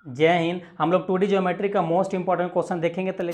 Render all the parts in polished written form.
जय हिंद। हम लोग 2D ज्योमेट्री का मोस्ट इंपॉर्टेंट क्वेश्चन देखेंगे तो चालू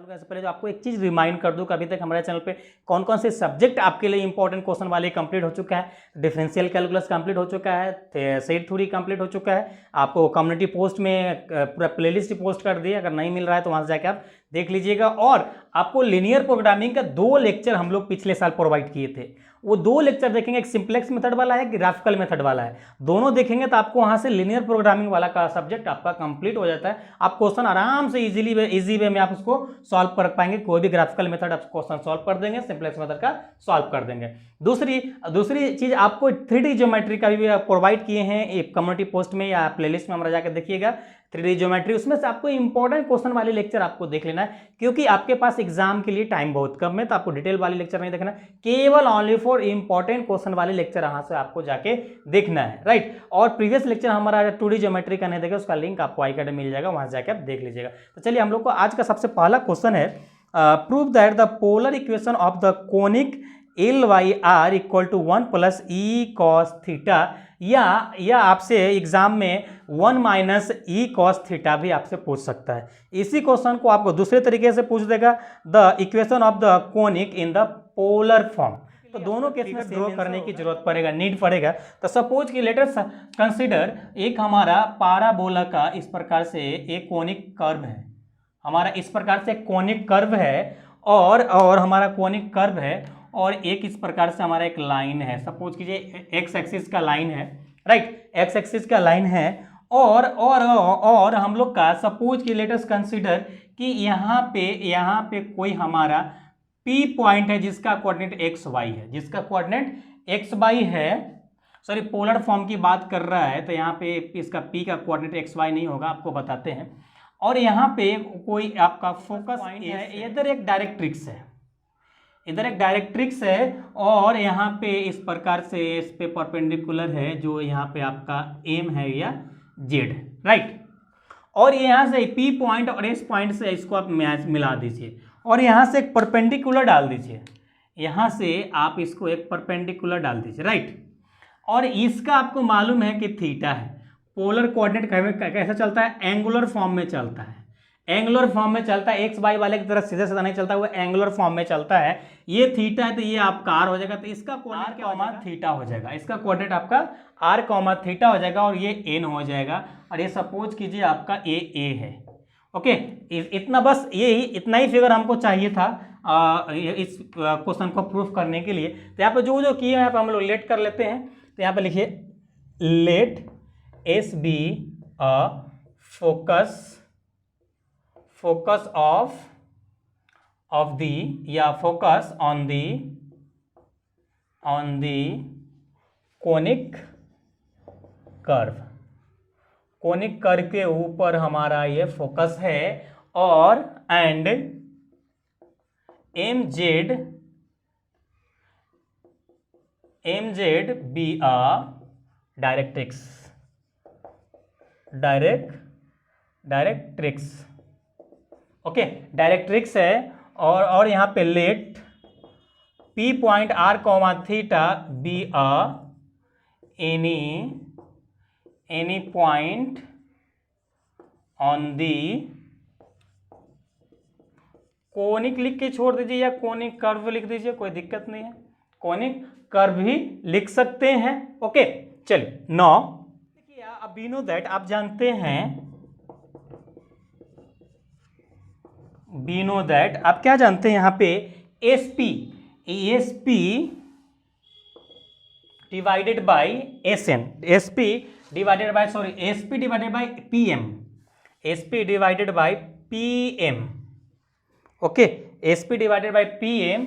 करने से पहले जो आपको एक चीज रिमाइंड कर दूं कि अभी तक हमारे चैनल पे कौन कौन से सब्जेक्ट आपके लिए इंपॉर्टेंट क्वेश्चन वाले कंप्लीट हो चुका है। डिफरेंशियल कैलकुलस कंप्लीट हो चुका है, सेट थ्योरी कंप्लीट हो चुका है। आपको कम्युनिटी पोस्ट में पूरा प्लेलिस्ट पोस्ट कर दिया, अगर नहीं मिल रहा है तो वहां से जाकर आप देख लीजिएगा। और आपको लीनियर प्रोग्रामिंग का 2 लेक्चर हम लोग पिछले साल प्रोवाइड किए थे, वो 2 लेक्चर देखेंगे, एक सिंप्लेक्स मेथड वाला है, ग्राफिकल मेथड वाला है। दोनों देखेंगे तो आपको वहां से लीनियर प्रोग्रामिंग वाला का सब्जेक्ट आपका कंप्लीट हो जाता है। आप क्वेश्चन आराम से इजी वे में आप उसको सॉल्व कर पाएंगे। कोई भी ग्राफिकल मेथड आप क्वेश्चन सॉल्व कर देंगे, सिंप्लेक्स मेथड का सॉल्व कर देंगे। दूसरी चीज आपको 3D ज्योमेट्री का भी प्रोवाइड किए हैं एक कम्युनिटी पोस्ट में या प्लेलिस्ट में, हमारा जाकर देखिएगा 3D ज्योमेट्री। उसमें से आपको इंपॉर्टेंट क्वेश्चन वाले लेक्चर आपको देख लेना है, क्योंकि आपके पास एग्जाम के लिए टाइम बहुत कम है, तो आपको डिटेल वाले लेक्चर नहीं देखना, केवल ओनली फॉर इंपॉर्टेंट क्वेश्चन वाले लेक्चर यहां से आपको जाके देखना है, राइट। और प्रीवियस लेक्चर हमारा 2D ज्योमेट्री का नहीं देगा, उसका लिंक आपको आई कार्ड में मिल जाएगा, वहां से जाके आप देख लीजिएगा। तो चलिए हम लोग को आज का सबसे पहला क्वेश्चन है, prove that the polar equation of the conic LYR equal to 1 plus E cos theta, या आपसे एग्जाम में 1 माइनस ई कॉस थीटा भी आपसे पूछ सकता है। इसी क्वेश्चन को आपको दूसरे तरीके से पूछ देगा, the equation of the conic in the polar form. तो दोनों केस में ड्रॉ करने की जरूरत पड़ेगा, नीड पड़ेगा। तो सपोज कि लेट अस कंसीडर एक हमारा पाराबोला का इस प्रकार से एक कोनिक कर्व है, हमारा इस प्रकार से कोनिक कर्व है, और हमारा कोनिक कर्व है, और एक इस प्रकार से हमारा एक लाइन है। सपोज कीजिए एक्स एक्सिस का लाइन है, राइट, एक्स एक्सिस का लाइन है, और हम लोग का सपोज कि लेट अस कंसीडर कि यहाँ पे कोई हमारा P पॉइंट है जिसका कोऑर्डिनेट एक्स वाई है, जिसका कोऑर्डिनेट एक्स वाई है। सॉरी, पोलर फॉर्म की बात कर रहा है, तो यहाँ पे इसका P का कोऑर्डिनेट एक्स वाई नहीं होगा, आपको बताते हैं। और यहाँ पे कोई आपका फोकस पॉइंट है, इधर एक डायरेक्ट्रिक्स है, इधर एक डायरेक्ट्रिक्स है, और यहाँ पे इस प्रकार से इस पे परपेंडिकुलर है जो यहाँ पे आपका एम है या जेड, राइट। और यहाँ से P पॉइंट और S पॉइंट से इसको आप मिला दीजिए, और यहाँ से एक परपेंडिकुलर डाल दीजिए, यहाँ से आप इसको एक परपेंडिकुलर डाल दीजिए, राइट। और इसका आपको मालूम है कि थीटा है। पोलर कोऑर्डिनेट कैसे चलता है? एंगुलर फॉर्म में चलता है, एंगुलर फॉर्म में चलता है, एक्स वाई वाले की तरह सीधा सीधा नहीं चलता, वो एंगुलर फॉर्म में चलता है। ये थीटा है तो ये आपका आर हो जाएगा, तो इसका कोऑर्डिनेट क्या होगा? थीटा हो जाएगा, इसका कोऑर्डिनेट आपका आर कॉमा थीटा हो जाएगा, और ये एन हो जाएगा, और ये सपोज कीजिए आपका ए है। ओके, इतना बस इतना ही फिगर हमको चाहिए था इस क्वेश्चन को प्रूफ करने के लिए। तो यहाँ पे जो किए हैं यहाँ पे हम लोग लेट कर लेते हैं। तो यहाँ पे लिखिए let S be a focus of the या focus on the conic curve के ऊपर हमारा ये फोकस है, और and M Z be a directrix. Okay, directrix है, और यहाँ पे let P point R comma theta be a any point on the conic लिख के छोड़ दीजिए, या कोनिक कर्व लिख दीजिए, कोई दिक्कत नहीं है, कोनिक कर्व भी लिख सकते हैं। ओके, चलिए नाउ देखिए, अब वी नो दैट, आप जानते हैं, वी नो दैट, आप क्या जानते हैं यहाँ पे SP divided by SN, SP divided by PM, okay, SP divided by PM,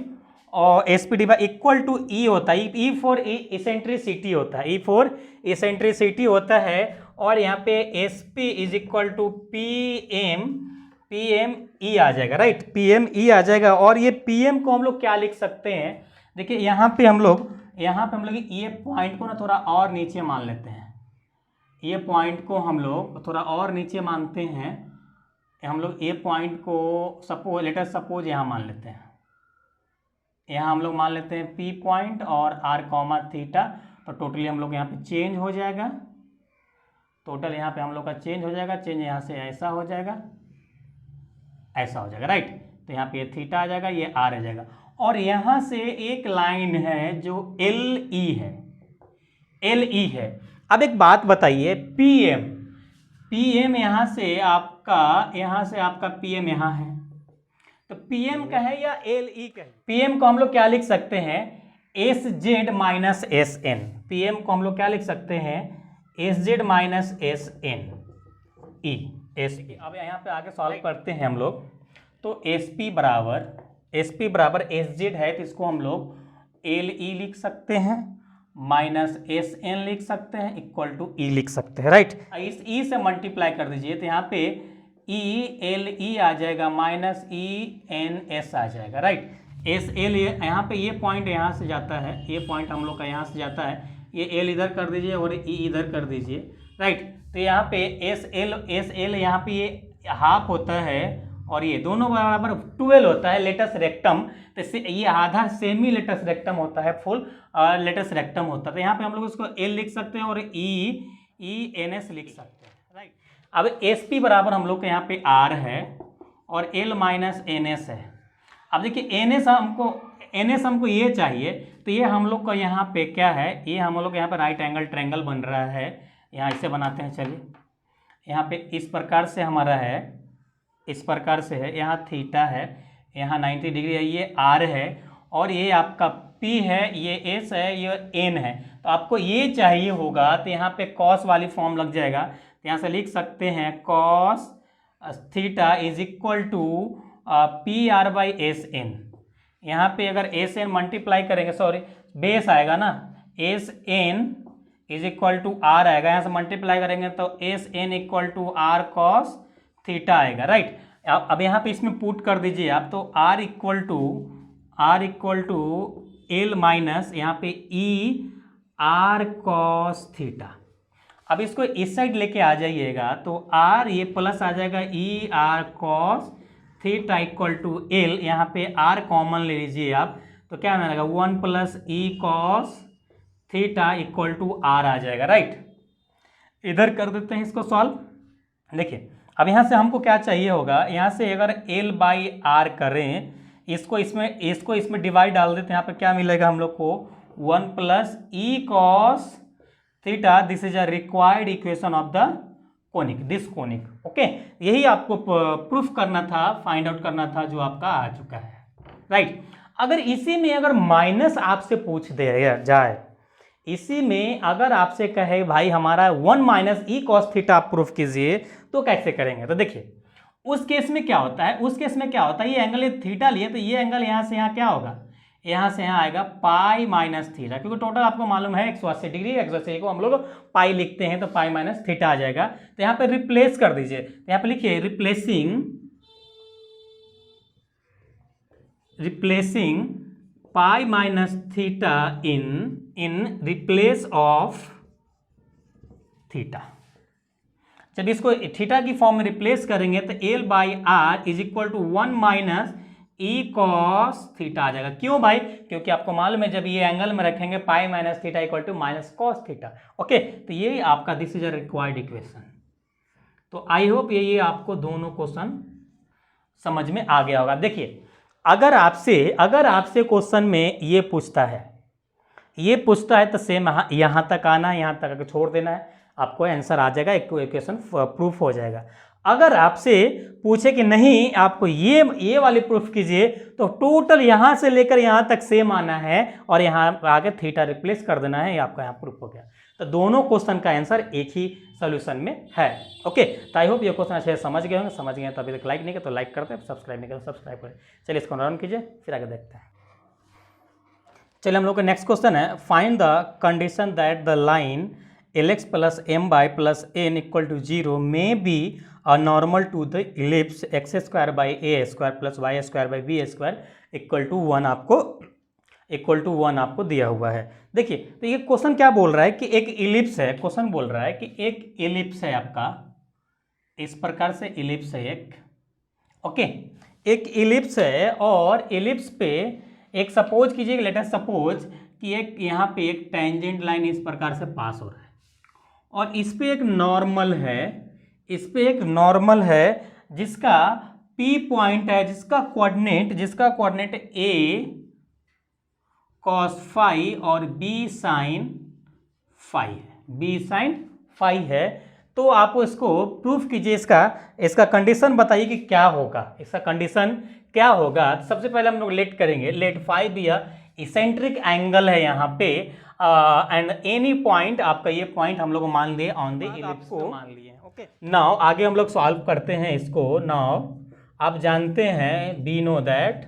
और SP divide equal to E होता है, ई फॉर इसेंट्रिसिटी होता है, ई फॉर इसेंट्रिसिटी होता है, और यहाँ पे SP is equal to PM e आ जाएगा, राइट, पीएम ई आ जाएगा। और ये पीएम को हम लोग क्या लिख सकते हैं? देखिए यहाँ पे हम लोग ये पॉइंट को ना थोड़ा और नीचे मान लेते हैं, ये पॉइंट को हम लोग थोड़ा और नीचे मानते हैं, हम लोग ये पॉइंट को सपोज यहाँ मान लेते हैं, यहाँ हम लोग मान लेते हैं P पॉइंट और R कॉमा थीटा, तो टोटली हम लोग यहाँ पे चेंज हो जाएगा, टोटल यहाँ पे हम लोग का चेंज हो जाएगा, चेंज यहाँ से ऐसा हो जाएगा, ऐसा हो जाएगा, राइट। तो यहाँ पे ये थीटा आ जाएगा, ये R आ जाएगा, और यहाँ से एक लाइन है जो LE है, LE है। अब एक बात बताइए, PM यहाँ से आपका PM यहाँ है, तो PM का है या LE का है? PM को हम लोग क्या लिख सकते हैं, SZ माइनस SN। PM को हम लोग क्या लिख सकते हैं, SZ minus SN E SE। अब यहाँ पे आगे सॉल्व करते हैं हम लोग, तो SP बराबर SZ है, तो इसको हम लोग LE लिख सकते हैं माइनस SN लिख सकते हैं इक्वल टू E लिख सकते हैं, राइट। इस E से मल्टीप्लाई कर दीजिए, तो यहाँ पे ELE आ जाएगा माइनस ENS आ जाएगा, राइट। SL यहाँ पे ये पॉइंट यहाँ से जाता है, ये पॉइंट हम लोग का यहाँ से जाता है, ये L इधर कर दीजिए और E इधर कर दीजिए, राइट। तो यहाँ पे SL यहाँ पे ये हाफ होता है और ये दोनों बराबर 12 होता है लेटस रेक्टम, तो ये आधा सेमी लेटस रेक्टम होता है, फुल लेटस रेक्टम होता है। तो यहाँ पे हम लोग इसको L लिख सकते हैं और ENS लिख सकते हैं, राइट। अब SP बराबर हम लोग के यहाँ पे R है और L माइनस NS है। अब देखिए NS हमको ये चाहिए, तो ये हम लोग का यहाँ पे क्या है, ये हम लोग यहाँ पे राइट एंगल ट्रायंगल बन रहा है, यहाँ इसे बनाते हैं, चलिए यहाँ पे इस प्रकार से हमारा है, इस प्रकार से है, यहाँ थीटा है, यहाँ 90 डिग्री है, ये R है और ये आपका P है, ये S है, ये N है। तो आपको ये चाहिए होगा, तो यहाँ पे कॉस वाली फॉर्म लग जाएगा, तो यहाँ से लिख सकते हैं cos theta is equal to PR by SN। यहाँ पे अगर SN मल्टीप्लाई करेंगे, सॉरी बेस आएगा ना, SN is equal to R आएगा, यहाँ से मल्टीप्लाई करेंगे तो SN equal to R cos theta आएगा, राइट। अब यहाँ पे इसमें पुट कर दीजिए आप, तो R equal to L minus यहाँ पे E R कॉस थीटा। अब इसको इस साइड लेके आ जाइएगा, तो R ये प्लस आ जाएगा, E R cos theta equal to L, यहाँ पे R कॉमन ले लीजिए आप, तो क्या मिलेगा 1 plus E cos theta equal to R आ जाएगा, राइट। इधर कर देते हैं इसको सॉल्व। देखिए अब यहाँ से हमको क्या चाहिए होगा, यहाँ से अगर L बाई R करें, इसको इसमें डिवाइड डाल देते हैं, यहाँ पे क्या मिलेगा हम लोग को 1 plus E cos theta, this is a required equation of the conic, this conic, okay. यही आपको प्रूफ करना था, फाइंड आउट करना था, जो आपका आ चुका है, राइट। अगर इसी में अगर माइनस आपसे पूछ दे जाए, इसी में अगर आपसे कहे भाई हमारा 1 माइनस E कॉस थीटा आप प्रूफ कीजिए, तो कैसे करेंगे, तो देखिए उस केस में क्या होता है, ये एंगल ये थीटा लिए, तो ये एंगल यहाँ से यहाँ क्या होगा, यहाँ से यहाँ आएगा पाई माइनस थीटा, क्योंकि टोटल आपको मालूम है 180 डिग्री, 180 को हम लोग पाई लिखते हैं, तो पाई माइनस थीटा आ जाएगा। तो यहाँ पे रिप्लेस कर दीजिए, तो यहाँ पे लिखिए replacing pi minus theta in replace of theta. जब इसको थीटा की फॉर्म में रिप्लेस करेंगे तो L by R is equal to 1 minus E cos theta आ जाएगा। क्यों भाई, क्योंकि आपको मालूम है जब ये एंगल में रखेंगे pi minus theta equal to minus cos theta, okay. तो ये आपका this is a required equation. तो आई होप ये आपको दोनों क्वेश्चन समझ में आ गया होगा। देखिए अगर आपसे क्वेश्चन में ये पूछता है तो सेम यहाँ तक आना है, यहाँ तक आके छोड़ देना है, आपको आंसर आ जाएगा, एक इक्वेशन प्रूफ हो जाएगा। अगर आपसे पूछे कि नहीं आपको ये वाली प्रूफ कीजिए, तो टोटल यहाँ से लेकर यहाँ तक सेम आना है और यहाँ आगे थीटा रिप्लेस कर देना है, ये आपका यहाँ प्रूफ हो गया। तो दोनों क्वेश्चन का आंसर एक ही सॉल्यूशन में है, ओके। तो आई होप ये क्वेश्चन अच्छे से समझ गए हैं, तो अभी तक लाइक नहीं किया तो लाइक करते हैं, सब्सक्राइब नहीं किया तो सब्सक्राइब करें। चलिए इसको रन कीजिए, फिर आगे देखते हैं। चलिए हम लोग का नेक्स्ट क्वेश्चन है, find the condition that the line Lx plus M by plus N equal to 0 may be a normal to the ellipse x square by a square plus y square by b square equal to 1 आपको दिया हुआ है। देखिए तो ये question क्या बोल रहा है कि एक इलिप्स है, क्वेश्चन बोल रहा है कि एक इलिप्स है आपका, इस प्रकार से इलिप्स है एक, ओके। एक इलिप्स है और इलिप्स पे एक सपोज कीजिए, लेट अस सपोज कि एक यहाँ पे एक टेंजेंट लाइन इस प्रकार से पास हो रहा है और इस पे एक नॉर्मल है, इस पे एक नॉर्मल है जिसका P पॉइंट है, जिसका कोऑर्डिनेट A cos फाई और B sin फाई है, B sin फाई है। तो आप इसको प्रूफ कीजिए, इसका कंडीशन बताइए कि क्या होगा, इसका कंडीशन क्या होगा। सबसे पहले हम लोग लेट करेंगे, let phi be eccentric angle है यहाँ पे एंड एनी पॉइंट, आपका ये पॉइंट हम लोग मान लिए ऑन द इलिप्स को मान लिए। ओके, नाउ आगे हम लोग सॉल्व करते हैं इसको। नाउ आप जानते हैं, वी नो दैट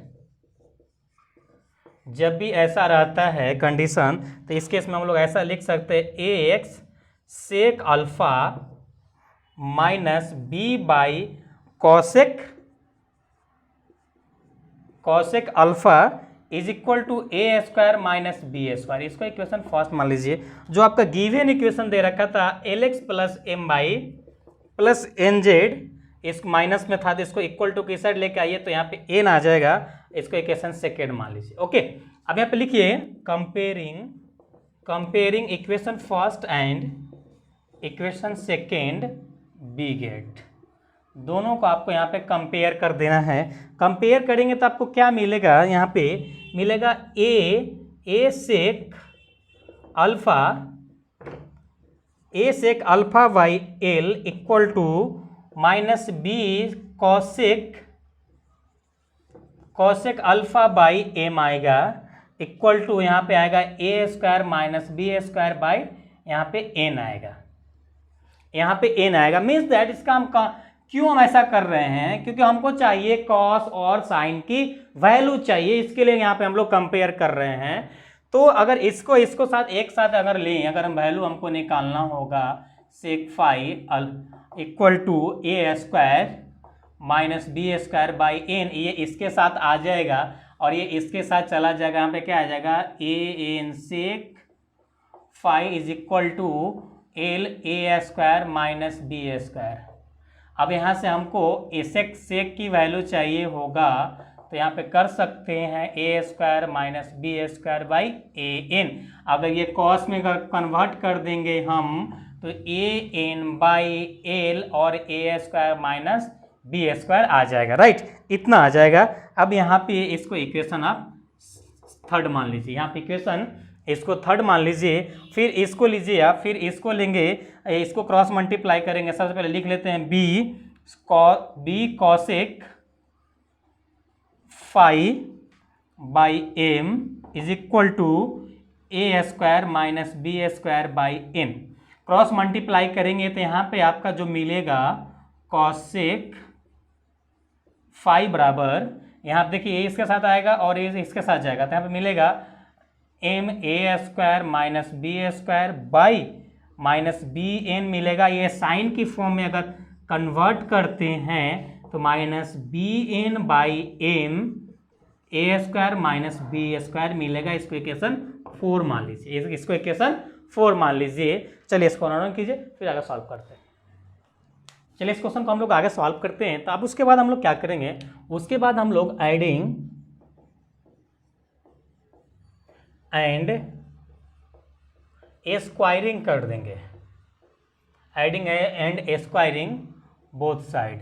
जब भी ऐसा रहता है कंडीशन, तो इस केस में हम लोग ऐसा लिख सकते हैं a x sec alpha minus b by cosec alpha is equal to a square minus b square. इसको इक्वेशन फर्स्ट मान लीजिए। जो आपका गिवन इक्वेशन दे रखा था l x plus M by plus n z, इस माइनस में था तो इसको इक्वल टू की साइड लेके आइए तो यहाँ पे एन आ जाएगा। इसको इक्वेशन सेकेंड मान लीजिए। ओके, अब यहाँ पे लिखिए comparing equation first and equation second we get, दोनों को आपको यहाँ पे कंपेयर कर देना है। कंपेयर करेंगे तो आपको क्या मिलेगा, यहाँ पे मिलेगा a sec alpha by l equal to minus b cosec alpha by m आएगा इक्वल टू यहाँ पे आएगा a square minus b square by यहाँ पे एन आएगा, यहाँ पे एन आएगा। मीन्स दैट इसका हम क्यों हम ऐसा कर रहे हैं, क्योंकि हमको चाहिए कॉस और साइन की वैल्यू चाहिए, इसके लिए यहाँ पे हम लोग कंपेयर कर रहे हैं। तो अगर इसको साथ एक साथ अगर लें, अगर हम वैल्यू हमको निकालना होगा sec phi equal to a square minus b square by n, ये इसके साथ आ जाएगा और ये इसके साथ चला जाएगा। यहाँ पे क्या आ जाएगा, a n sec phi is equal to l a square minus b square. अब यहाँ से हमको सेक की वैल्यू चाहिए होगा तो यहाँ पे कर सकते हैं a square minus b square by a n. अगर ये कॉस में अगर कन्वर्ट कर देंगे हम तो ए एन बाई एल और ए स्क्वायर माइनस बी स्क्वायर आ जाएगा, राइट, इतना आ जाएगा। अब यहाँ पे इसको इक्वेशन आप थर्ड मान लीजिए, यहाँ पे इक्वेशन इसको थर्ड मान लीजिए, फिर इसको लीजिए आप, फिर इसको लेंगे, इसको क्रॉस मल्टीप्लाई करेंगे। सबसे पहले लिख लेते हैं b cosec phi by m is equal to a square minus b square by n. Cross multiply करेंगे तो यहाँ पे आपका जो मिलेगा कॉसेक फाई बराबर, यहाँ पे देखिए ए इसके साथ आएगा और ए इसके साथ जाएगा, तो यहाँ पे मिलेगा m a square minus b square by minus b n मिलेगा। ये साइन की फॉर्म में अगर कन्वर्ट करते हैं तो minus b n by m a square minus b square मिलेगा। इसको इक्वेशन 4 मान लीजिए, इसको इक्वेशन 4 मान लीजिए। चलिए इसको रन कीजिए, फिर आगे सॉल्व करते हैं। चलिए इस क्वेश्चन को हम लोग आगे सॉल्व करते हैं। तो अब उसके बाद हम लोग क्या करेंगे, उसके बाद हम लोग एडिंग एंड स्क्वायरिंग कर देंगे, adding and squaring both side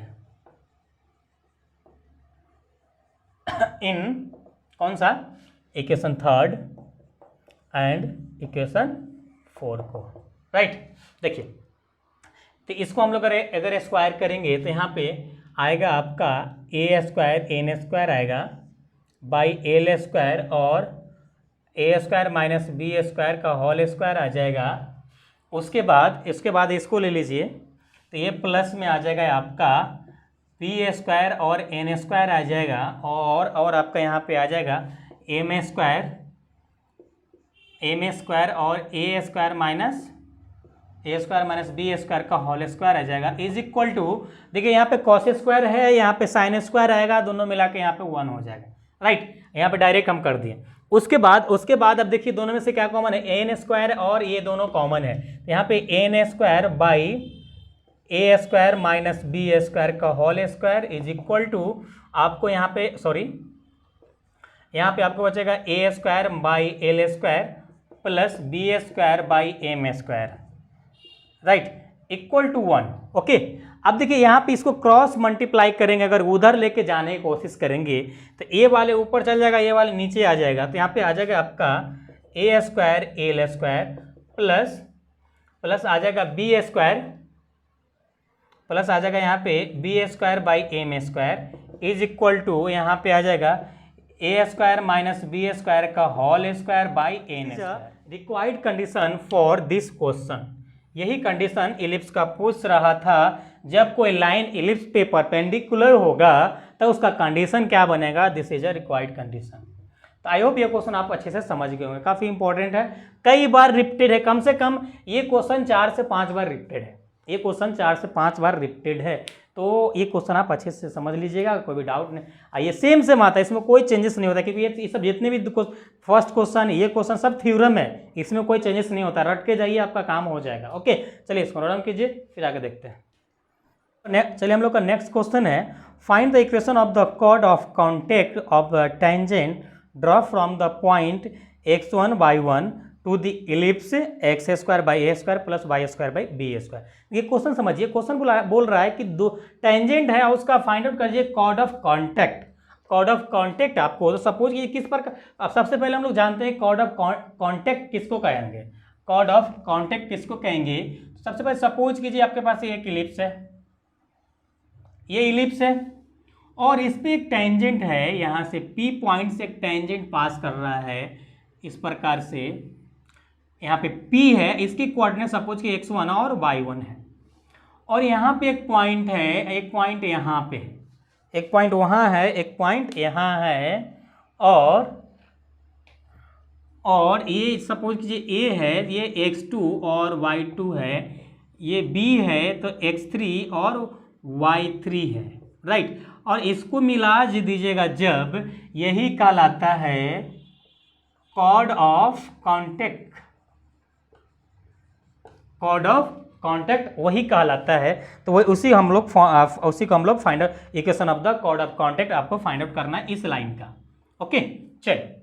इन कौन सा इक्वेशन थर्ड एंड इक्वेशन 4 को, राइट। देखिए तो इसको हम लोग अगर स्क्वायर करेंगे तो यहाँ पे आएगा आपका ए स्क्वायर एन स्क्वायर आएगा बाई एल स्क्वायर और ए स्क्वायर माइनस बी स्क्वायर का होल स्क्वायर आ जाएगा। उसके बाद इसको ले लीजिए तो ये प्लस में आ जाएगा आपका बी स्क्वायर और एन स्क्वायर आ जाएगा और आपका यहाँ पे आ जाएगा एम स्क्वायर और ए स्क्वायर माइनस बी स्क्वायर का होल स्क्वायर आ जाएगा इज इक्वल टू, देखिए यहाँ पे कॉस स्क्वायर है, यहाँ पे साइन स्क्वायर आएगा, दोनों मिला के यहाँ पे 1 हो जाएगा, राइट। यहाँ पे डायरेक्ट हम कर दिए। उसके बाद अब देखिए दोनों में से क्या कॉमन है, एन स्क्वायर और ये दोनों कॉमन है। तो यहाँ पे n square by a square minus b square का whole square is equal to आपको यहाँ पे यहाँ पे आपको बचेगा a square by l square plus b square by m square, right, equal to 1। Okay, अब देखिए यहाँ पे इसको क्रॉस मल्टीप्लाई करेंगे, अगर उधर लेके जाने की कोशिश करेंगे तो ए वाले ऊपर चल जाएगा, ए वाले नीचे आ जाएगा, तो यहाँ पे आ जाएगा आपका a square l square plus आ जाएगा बी स्क्वायर प्लस आ जाएगा यहाँ पे b square by m square is equal to यहाँ पे आ जाएगा a square minus b square का whole square by n square. Required condition for this question, यही कंडीशन इलिप्स का पूछ रहा था। जब कोई लाइन इलिप्स पे परपेंडिकुलर होगा तो उसका कंडीशन क्या बनेगा, this is a required condition. तो आई होप ये क्वेश्चन आप अच्छे से समझ गए होंगे, काफ़ी इंपॉर्टेंट है, कई बार रिपीटेड है, कम से कम ये क्वेश्चन 4 से 5 बार रिपीटेड है, ये क्वेश्चन 4 से 5 बार रिपीटेड है। तो ये क्वेश्चन आप अच्छे से समझ लीजिएगा, कोई भी डाउट नहीं, आइए सेम आता है, इसमें कोई चेंजेस नहीं होता, क्योंकि ये सब जितने भी फर्स्ट क्वेश्चन ये क्वेश्चन सब थ्योरम है, इसमें कोई चेंजेस नहीं होता, रट के जाइए आपका काम हो जाएगा। ओके, चलिए इसको रन कीजिए, फिर आगे देखते हैं। चलिए हम लोग का नेक्स्ट क्वेश्चन है, find the equation of the chord of contact of tangent draw from the point x1 by 1 to the ellipse x square by a square plus y square by b square. ये question समझिए, question बोल रहा है कि दो tangent है उसका find out करिए chord of contact. Chord of contact आपको, तो सपोज ये किस पर, अब सबसे पहले हम लोग जानते हैं कॉर्ड ऑफ कॉन्टेक्ट किसको कहेंगे, कॉर्ड ऑफ कॉन्टेक्ट किसको कहेंगे। सबसे पहले सपोज कीजिए आपके पास एक इलिप्स है, ये इलिप्स है और इस पे एक टेंजेंट है, यहाँ से P पॉइंट से एक टेंजेंट पास कर रहा है इस प्रकार से, यहाँ पे P है, इसकी कोऑर्डिनेट सपोज कि x1 और y1 है, और यहाँ पे एक पॉइंट है, एक पॉइंट यहाँ पे, एक पॉइंट वहाँ है, एक पॉइंट यहाँ है, और ये सपोज कीजिए A है, ये x2 और y2 है, ये B है तो x3 और y3 है, राइट, और इसको मिला दीजिएगा जब, यही कहलाता है chord of contact, chord of contact वही कहलाता है। तो वही उसी को हम लोग find out, equation of the chord of contact आपको फाइंड आउट करना है इस लाइन का। ओके, चलिए,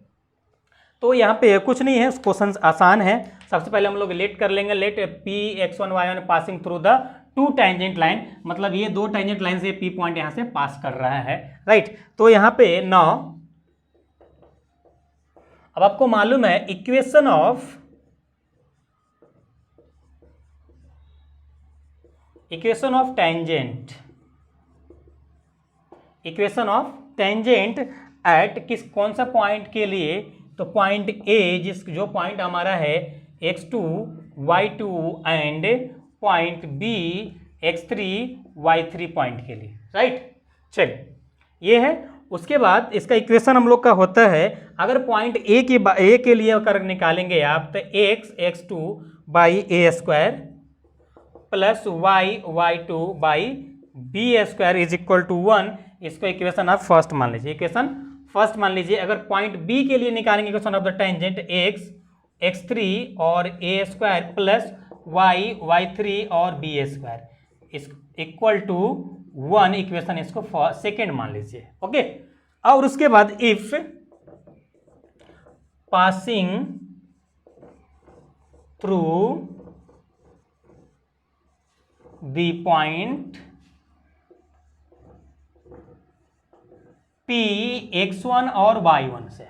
तो यहाँ पे कुछ नहीं है, क्वेश्चन आसान है। सबसे पहले हम लोग लेट कर लेंगे, let P x1 y1 passing through the two tangent line, मतलब ये दो टेंजेंट लाइन से P पॉइंट यहाँ से पास कर रहा है, राइट। तो यहाँ पे नाउ अब आपको मालूम है equation of tangent, equation of tangent at कौन सा पॉइंट के लिए, तो पॉइंट A, जो पॉइंट हमारा है x2 y2 and point B x3 y3 point के लिए, राइट। चलिए, ये है। उसके बाद इसका इक्वेशन हम लोग का होता है, अगर पॉइंट A के लिए अगर निकालेंगे आप तो x2 by a square plus y2 by b square is equal to 1। इसको इक्वेशन आप फर्स्ट मान लीजिए, इक्वेशन फर्स्ट मान लीजिए। अगर पॉइंट B के लिए निकालेंगे equation of the tangent x3 और ए स्क्वायर प्लस y3 और बी स्क्वायर इस इक्वल टू 1, इक्वेशन इसको सेकेंड मान लीजिए। ओके, और उसके बाद if passing through the point P x1 और y1 से,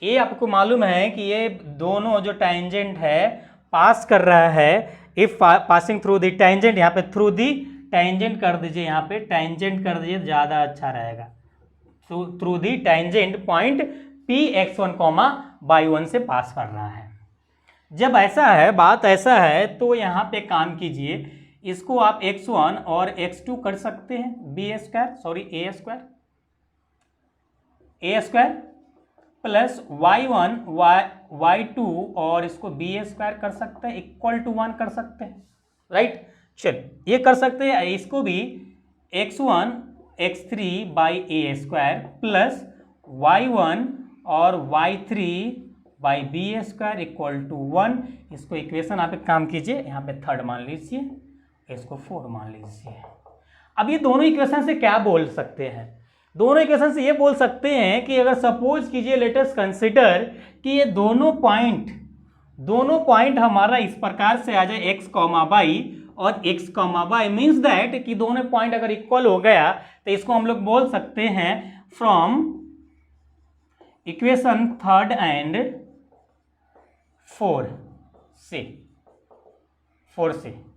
ये आपको मालूम है कि ये दोनों जो टेंजेंट है पास कर रहा है, if passing through the tangent, यहाँ पे थ्रू दी टेंजेंट कर दीजिए, यहाँ पे टेंजेंट कर दीजिए, ज़्यादा अच्छा रहेगा। Through the tangent point P x1, y1 से पास कर रहा है। जब ऐसा है, बात ऐसा है, तो यहाँ पे काम कीजिए, इसको आप x1 और x2 कर सकते हैं, a square plus y1 y2 और इसको बी स्क्वायर कर सकते हैं, इक्वल टू 1 कर सकते हैं, राइट। चलिए, ये कर सकते हैं, इसको भी x1 x3 by a square plus y1 और y3 by b square equal to 1। इसको इक्वेशन आप एक काम कीजिए, यहाँ पे थर्ड मान लीजिए, इसको 4 मान लीजिए। अब ये दोनों इक्वेशन से क्या बोल सकते हैं, दोनों इक्वेशन से ये बोल सकते हैं कि अगर सपोज कीजिए लेट अस कंसिडर कि ये दोनों पॉइंट हमारा इस प्रकार से आ जाए x, y और x, y मीन्स दैट कि दोनों पॉइंट अगर इक्वल हो गया तो इसको हम लोग बोल सकते हैं फ्रॉम इक्वेशन 3rd एंड 4 से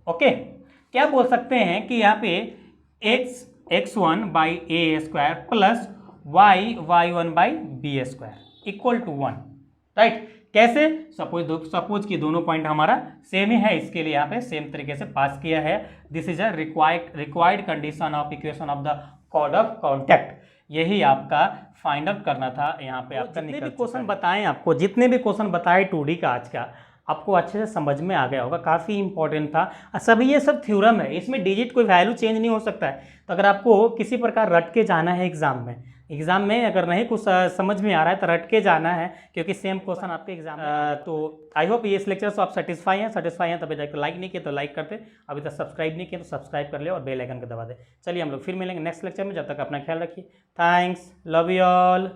ओके। क्या बोल सकते हैं कि यहाँ पे x1 by a square plus y1 by b square equal to 1, right. कैसे? सपोज कि दोनों पॉइंट हमारा सेम ही है, इसके लिए यहाँ पे सेम तरीके से पास किया है। This is a required condition of equation of the code of contact. यही आपका फाइंड आउट करना था यहाँ पे। आपका जितने भी क्वेश्चन बताएं आपको, जितने भी क्वेश्चन बताए 2D का आज का, आपको अच्छे से समझ में आ गया होगा, काफ़ी इंपॉर्टेंट था। सभी ये सब थ्योरम है, इसमें डिजिट कोई वैल्यू चेंज नहीं हो सकता है। तो अगर आपको किसी प्रकार रट के जाना है एग्जाम में अगर नहीं कुछ समझ में आ रहा है तो रट के जाना है, क्योंकि सेम क्वेश्चन आपके एग्जाम में। तो आई होप ये इस लेक्चर से आप सेटिस्फाई हैं तभी जाकर लाइक नहीं किया तो लाइक करते, अभी तक सब्सक्राइब नहीं किया तो सब्सक्राइब कर ले और बेल आइकन को दबा दे। चलिए हम लोग फिर मिलेंगे नेक्स्ट लेक्चर में, जब तक अपना ख्याल रखिए। Thanks, love you all.